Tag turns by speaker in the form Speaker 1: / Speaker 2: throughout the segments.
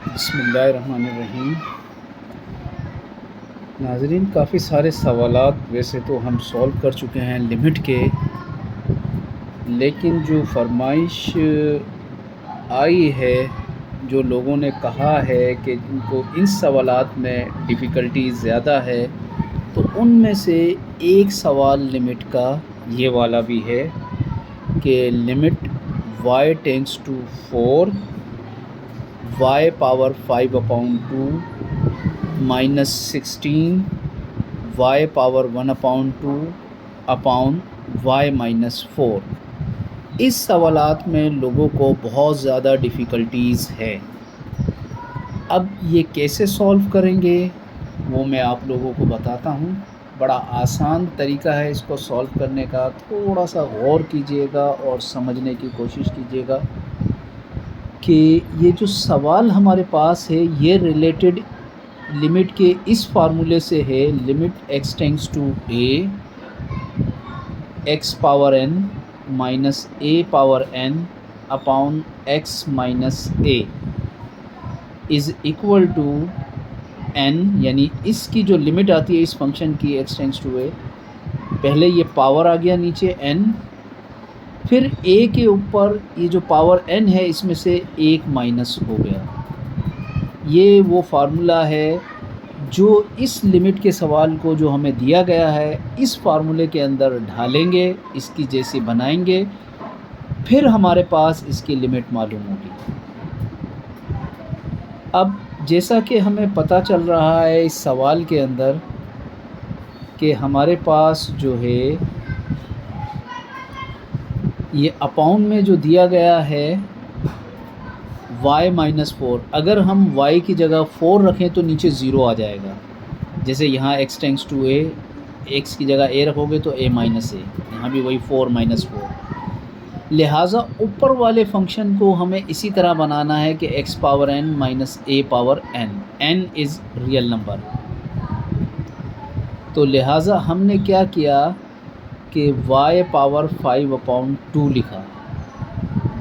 Speaker 1: बिस्मिल्लाहिर्रहमानिर्रहीम। नाज़रीन, काफ़ी सारे सवालात वैसे तो हम सॉल्व कर चुके हैं लिमिट के, लेकिन जो फरमाइश आई है, जो लोगों ने कहा है कि इनको इन सवालात में डिफ़िकल्टी ज़्यादा है, तो उनमें से एक सवाल लिमिट का ये वाला भी है कि limit y tends to 4 y power 5/2 -16 y power 1/2 upon y-4। इस सवालात में लोगों को बहुत ज़्यादा डिफ़िकल्टीज़ है। अब ये कैसे सॉल्व करेंगे वो मैं आप लोगों को बताता हूँ। बड़ा आसान तरीका है इसको सॉल्व करने का। थोड़ा सा गौर कीजिएगा और समझने की कोशिश कीजिएगा कि ये जो सवाल हमारे पास है ये रिलेटेड लिमिट के इस फार्मूले से है। Limit x tends to a x power n minus a power n upon x minus a is equal to n, यानी इसकी जो लिमिट आती है इस फंक्शन की x टेंड्स टू a, पहले ये पावर आ गया नीचे n, फिर a के ऊपर ये जो पावर n है इसमें से एक माइनस हो गया। ये वो फार्मूला है जो इस लिमिट के सवाल को जो हमें दिया गया है इस फार्मूले के अंदर ढालेंगे, इसकी जैसे बनाएंगे, फिर हमारे पास इसकी लिमिट मालूम होगी। अब जैसा कि हमें पता चल रहा है इस सवाल के अंदर कि हमारे पास जो है ये अपाउंड में जो दिया गया है y-4, अगर हम y की जगह 4 रखें तो नीचे ज़ीरो आ जाएगा। जैसे यहाँ x tends to a, x की जगह a रखोगे तो a माइनस a, यहाँ भी वही 4 - 4। लिहाजा ऊपर वाले फंक्शन को हमें इसी तरह बनाना है कि x power n minus a power n, n is real number. तो लिहाजा हमने क्या किया कि y पावर 5/2 लिखा,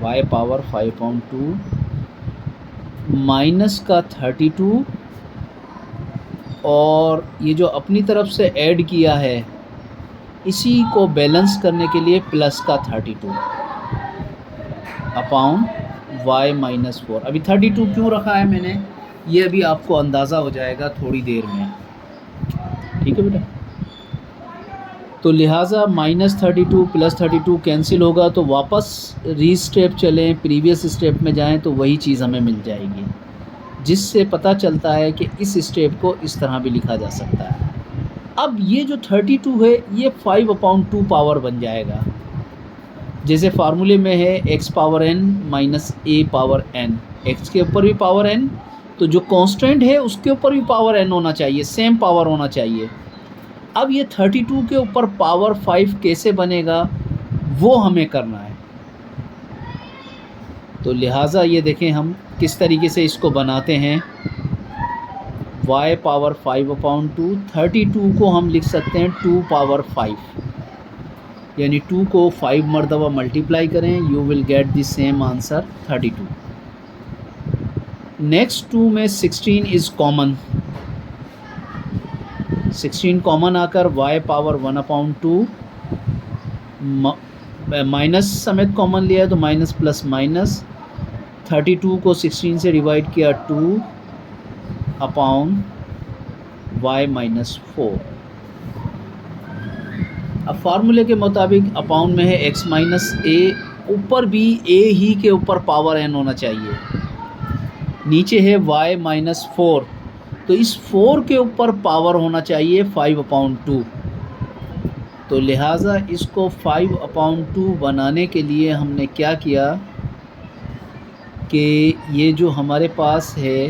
Speaker 1: y पावर 5/2 माइनस का 32 और ये जो अपनी तरफ से ऐड किया है इसी को बैलेंस करने के लिए प्लस का 32 अपॉन y-4। अभी 32 क्यों रखा है मैंने, ये अभी आपको अंदाज़ा हो जाएगा थोड़ी देर में, ठीक है बेटा। तो लिहाजा -32 + 32 कैंसिल होगा, तो वापस रीस्टेप चलें, प्रीवियस स्टेप में जाएं तो वही चीज़ हमें मिल जाएगी, जिससे पता चलता है कि इस स्टेप को इस तरह भी लिखा जा सकता है। अब ये जो 32 है ये 5/2 पावर बन जाएगा, जैसे फार्मूले में है x power n minus a power n, x के ऊपर भी पावर n, तो जो कांस्टेंट है उसके ऊपर भी पावर n होना चाहिए, सेम पावर होना चाहिए। अब ये 32 के ऊपर पावर 5 कैसे बनेगा वो हमें करना है। तो लिहाजा ये देखें हम किस तरीके से इसको बनाते हैं। y पावर 5/2, 32 को हम लिख सकते हैं 2 पावर 5, यानी 2 को 5 मरतबा मल्टीप्लाई करें, you will get the same answer 32। Next 2 में 16 इज़ कॉमन, 16 कॉमन आकर y पावर 1/2 माइनस समेत कॉमन लिया है तो माइनस प्लस माइनस, 32 को 16 से डिवाइड किया 2 अपॉन y-4। अब फार्मूले के मुताबिक अपाउंड में है x माइनस a, ऊपर भी a ही के ऊपर पावर n होना चाहिए, नीचे है y-4, तो इस 4 के ऊपर पावर होना चाहिए 5/2। तो लिहाजा इसको 5/2 बनाने के लिए हमने क्या किया कि ये जो हमारे पास है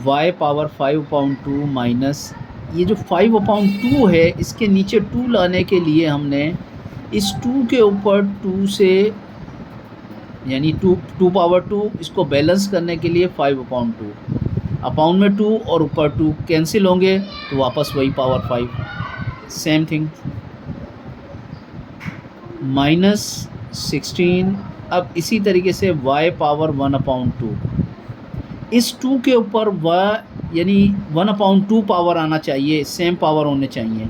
Speaker 1: y पावर 5/2 माइनस ये जो 5/2 है, इसके नीचे 2 लाने के लिए हमने इस 2 के ऊपर 2 से, यानी 2 पावर 2, इसको बैलेंस करने के लिए 5/2, अपाउंड में 2 और ऊपर 2 कैंसिल होंगे तो वापस वही पावर 5, सेम थिंग। -16 अब इसी तरीके से y पावर 1/2, इस 2 के ऊपर यानी 1/2 पावर आना चाहिए, सेम पावर होने चाहिए।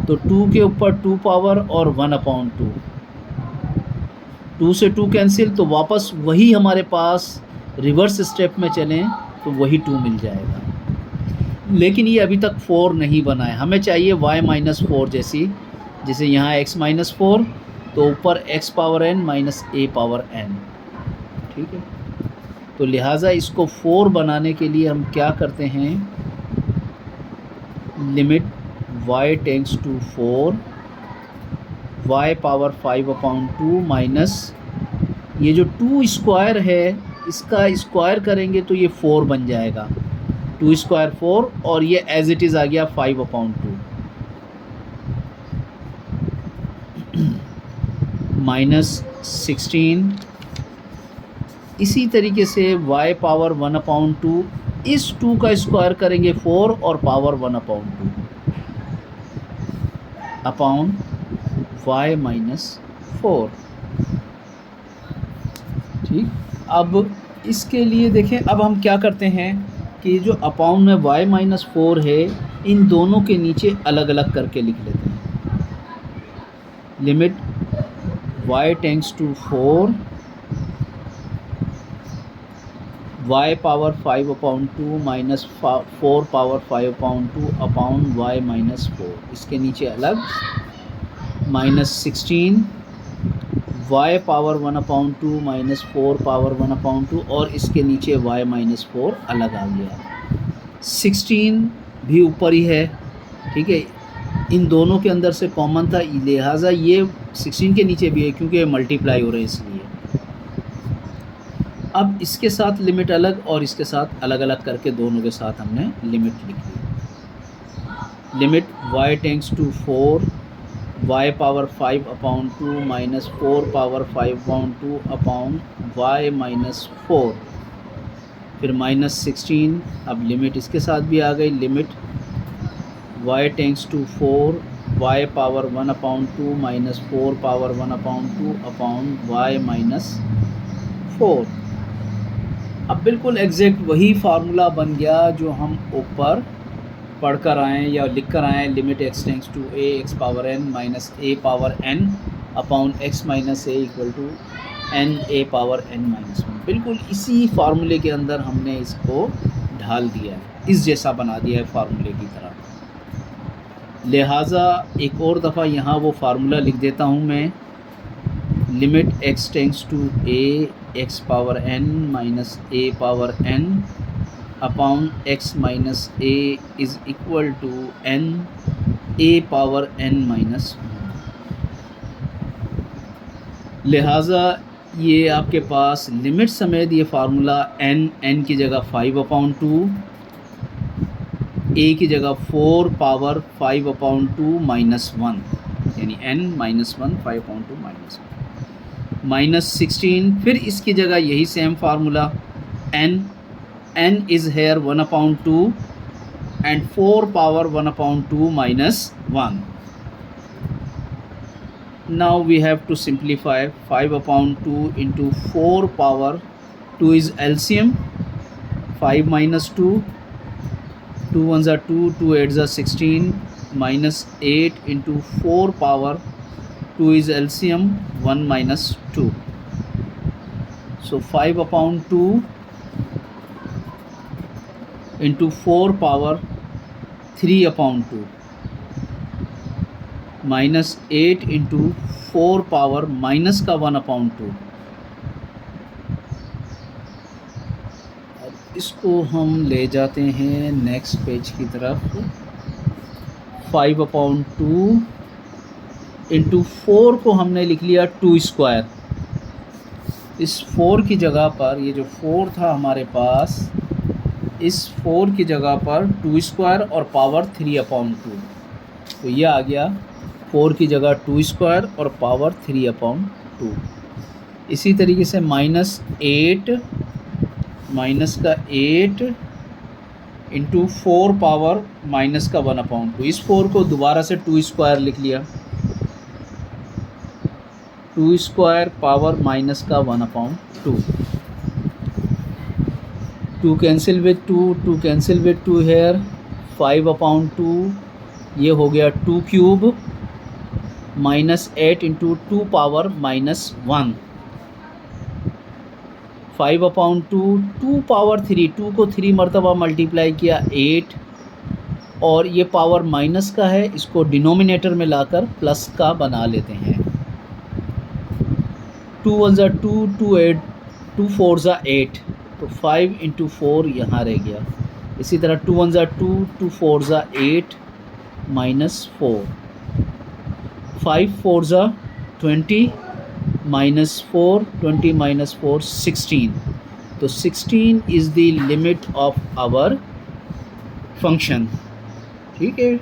Speaker 1: तो 2 के ऊपर 2 पावर और 1/2, 2 से 2 कैंसिल, तो वापस वही हमारे पास रिवर्स स्टेप में चलें तो वही 2 मिल जाएगा। लेकिन ये अभी तक 4 नहीं बना है, हमें चाहिए y-4 जैसी, जैसे यहाँ x-4 तो ऊपर x power n minus a power n, ठीक है। तो लिहाजा इसको 4 बनाने के लिए हम क्या करते हैं, limit y tends to 4, y power 5/2 minus ये जो 2 स्क्वायर है इसका स्क्वायर करेंगे तो ये 4 बन जाएगा, 2 स्क्वायर 4, और ये एज इट इज़ आ गया 5/2 माइनस 16। इसी तरीके से y पावर 1/2, इस 2 का स्क्वायर करेंगे 4 और पावर 1/2 अपॉन y-4, ठीक। अब इसके लिए देखें, अब हम क्या करते हैं कि जो अपाउंड में y-4 है, इन दोनों के नीचे अलग अलग करके लिख लेते हैं। Limit y tends to 4, y power 5/2 minus 4 power 5/2 upon y-4, इसके नीचे अलग, minus 16, y power 1/2 minus 4 power 1/2, और इसके नीचे y-4 अलग आ गया। 16 भी ऊपर ही है, ठीक है, इन दोनों के अंदर से कॉमन था, लिहाजा ये 16 के नीचे भी है क्योंकि ये मल्टीप्लाई हो रहे हैं इसलिए। अब इसके साथ लिमिट अलग और इसके साथ अलग अलग करके दोनों के साथ हमने लिमिट लिख ली। Limit y tends to 4, y power 5/2 minus 4 power 5/2 upon y-4, फिर माइनस 16। अब लिमिट इसके साथ भी आ गई, limit y tends to 4, y power 1/2 minus 4 power 1/2 upon y-4। अब बिल्कुल एग्जैक्ट वही फार्मूला बन गया जो हम ऊपर पढ़ कर आएँ या लिख कर आएँ, limit x tends to a x power n minus a power n upon x minus a equal to n a power n minus 1। बिल्कुल इसी फार्मूले के अंदर हमने इसको ढाल दिया है, इस जैसा बना दिया है फार्मूले की तरह। लिहाजा एक और दफ़ा यहाँ वो फार्मूला लिख देता हूँ मैं, limit x tends to a x power n minus a power n upon x minus a is equal to n a power n minus 1। लिहाजा ये आपके पास लिमिट समेत ये फार्मूला n की जगह 5/2, a की जगह 4 पावर 5/2 माइनस 1, यानी n माइनस 1 5/2 माइनस 1, माइनस 16। फिर इसकी जगह यही same formula, n is here 1/2 and 4 power 1/2 minus 1। Now we have to simplify, 5/2 into 4 power 2 is LCM, 5 माइनस 2, 2 1 ज़ा 2, 2 8 ज़ा 16, minus 8 into 4 power 2 is LCM 1 minus 2, so 5/2 into 4 power 3/2 minus 8 into 4 power minus का 1/2। अब इसको हम ले जाते हैं नेक्स्ट पेज की तरफ। 5/2 इंटू 4 को हमने लिख लिया 2 स्क्वायर, इस 4 की जगह पर, ये जो 4 था हमारे पास, इस 4 की जगह पर 2 स्क्वायर और पावर 3/2, तो ये आ गया 4 की जगह 2 स्क्वायर और पावर 3/2। इसी तरीके से माइनस 8, माइनस का 8 इंटू 4 पावर माइनस का 1/2, इस 4 को दोबारा से 2 स्क्वायर लिख लिया, टू स्क्वायर पावर माइनस का 1/2, two cancel with two cancel with two here, 5/2 ये हो गया 2 क्यूब माइनस 8 इंटू 2 पावर -1, 5/2 2 पावर 3, 2 को 3 मरतबा मल्टीप्लाई किया 8, और ये पावर माइनस का है, इसको डिनोमिनेटर में लाकर प्लस का बना लेते हैं। 2 1 ज़ा 2, 2 4 ज़ा 8, तो 5 इंटू 4 यहाँ रह गया। इसी तरह 2 1 ज़ा 2, 2 4 ज़ा 8 -4, 5 4 ज़ा 20 -4, 20 -4 16, तो 16 is the limit of our function. ठीक है।